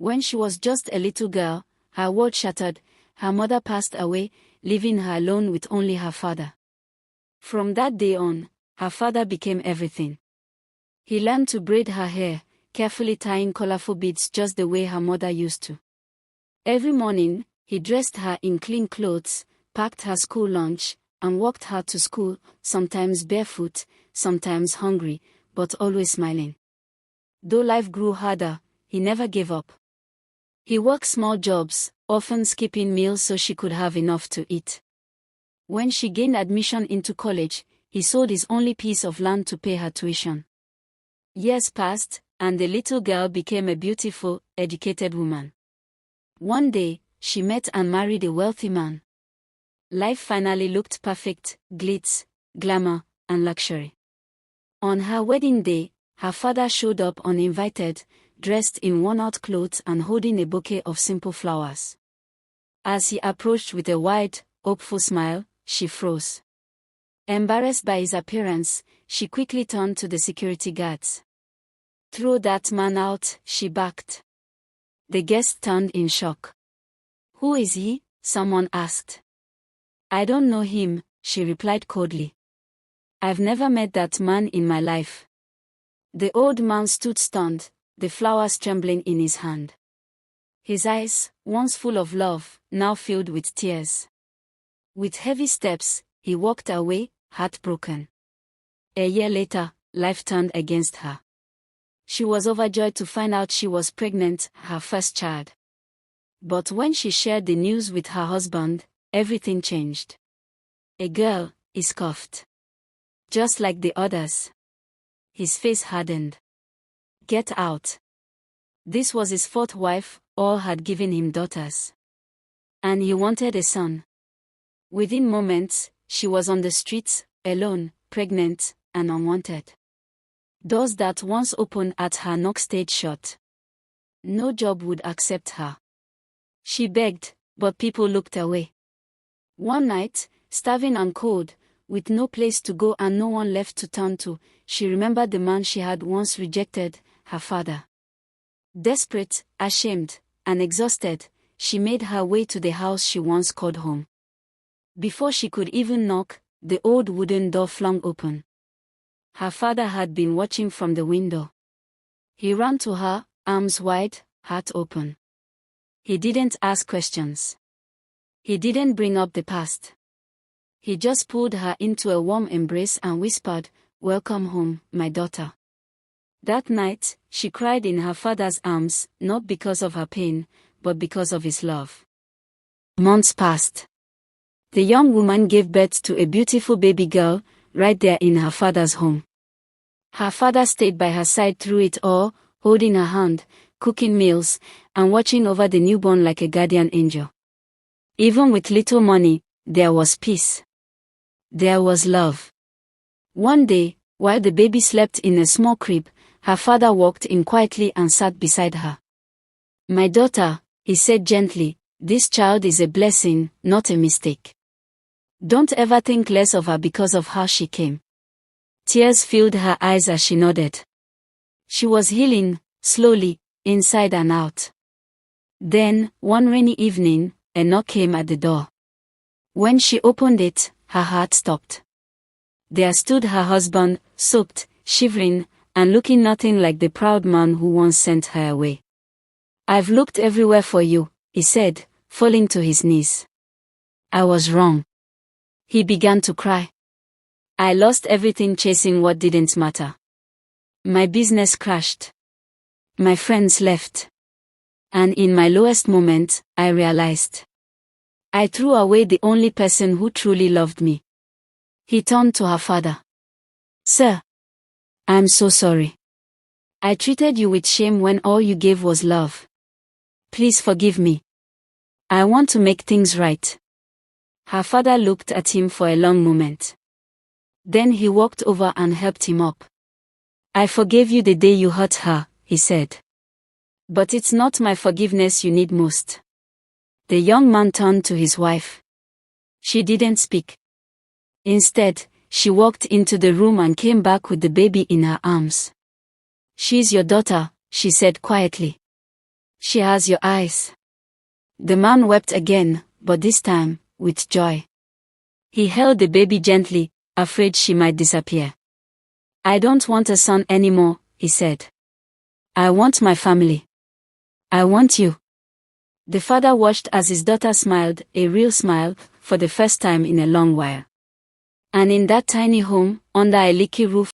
When she was just a little girl, her world shattered, her mother passed away, leaving her alone with only her father. From that day on, her father became everything. He learned to braid her hair, carefully tying colorful beads just the way her mother used to. Every morning, he dressed her in clean clothes, packed her school lunch, and walked her to school, sometimes barefoot, sometimes hungry, but always smiling. Though life grew harder, he never gave up. He worked small jobs, often skipping meals so she could have enough to eat. When she gained admission into college, he sold his only piece of land to pay her tuition. Years passed, and the little girl became a beautiful, educated woman. One day, she met and married a wealthy man. Life finally looked perfect, glitz, glamour, and luxury. On her wedding day, her father showed up uninvited, dressed in worn-out clothes and holding a bouquet of simple flowers. As he approached with a wide, hopeful smile, she froze. Embarrassed by his appearance, she quickly turned to the security guards. "Throw that man out," she barked. The guests turned in shock. "Who is he?" someone asked. "I don't know him," she replied coldly. "I've never met that man in my life." The old man stood stunned, the flowers trembling in his hand. His eyes, once full of love, now filled with tears. With heavy steps, he walked away, heartbroken. A year later, life turned against her. She was overjoyed to find out she was pregnant, her first child. But when she shared the news with her husband, everything changed. "A girl," he scoffed. "Just like the others." His face hardened. "Get out." This was his fourth wife, all had given him daughters. And he wanted a son. Within moments, she was on the streets, alone, pregnant, and unwanted. Doors that once opened at her knock stayed shut. No job would accept her. She begged, but people looked away. One night, starving and cold, with no place to go and no one left to turn to, she remembered the man she had once rejected, her father. Desperate, ashamed, and exhausted, she made her way to the house she once called home. Before she could even knock, the old wooden door flung open. Her father had been watching from the window. He ran to her, arms wide, heart open. He didn't ask questions. He didn't bring up the past. He just pulled her into a warm embrace and whispered, "Welcome home, my daughter." That night, she cried in her father's arms, not because of her pain, but because of his love. Months passed. The young woman gave birth to a beautiful baby girl, right there in her father's home. Her father stayed by her side through it all, holding her hand, cooking meals, and watching over the newborn like a guardian angel. Even with little money, there was peace. There was love. One day, while the baby slept in a small crib, her father walked in quietly and sat beside her. "My daughter," he said gently, "this child is a blessing, not a mistake. Don't ever think less of her because of how she came." Tears filled her eyes as she nodded. She was healing, slowly, inside and out. Then, one rainy evening, a knock came at the door. When she opened it, her heart stopped. There stood her husband, soaked, shivering, and looking nothing like the proud man who once sent her away. "I've looked everywhere for you," he said, falling to his knees. "I was wrong." He began to cry. "I lost everything chasing what didn't matter. My business crashed. My friends left. And in my lowest moment, I realized I threw away the only person who truly loved me." He turned to her father. "Sir, I'm so sorry. I treated you with shame when all you gave was love. Please forgive me. I want to make things right." Her father looked at him for a long moment. Then he walked over and helped him up. "I forgave you the day you hurt her," he said. "But it's not my forgiveness you need most." The young man turned to his wife. She didn't speak. Instead, she walked into the room and came back with the baby in her arms. "She's your daughter," she said quietly. She has your eyes. The man wept again, but this time, with joy. He held the baby gently, afraid she might disappear. I don't want a son anymore, he said. I want my family. I want you. The father watched as his daughter smiled, a real smile, for the first time in a long while. And in that tiny home, under a leaky roof,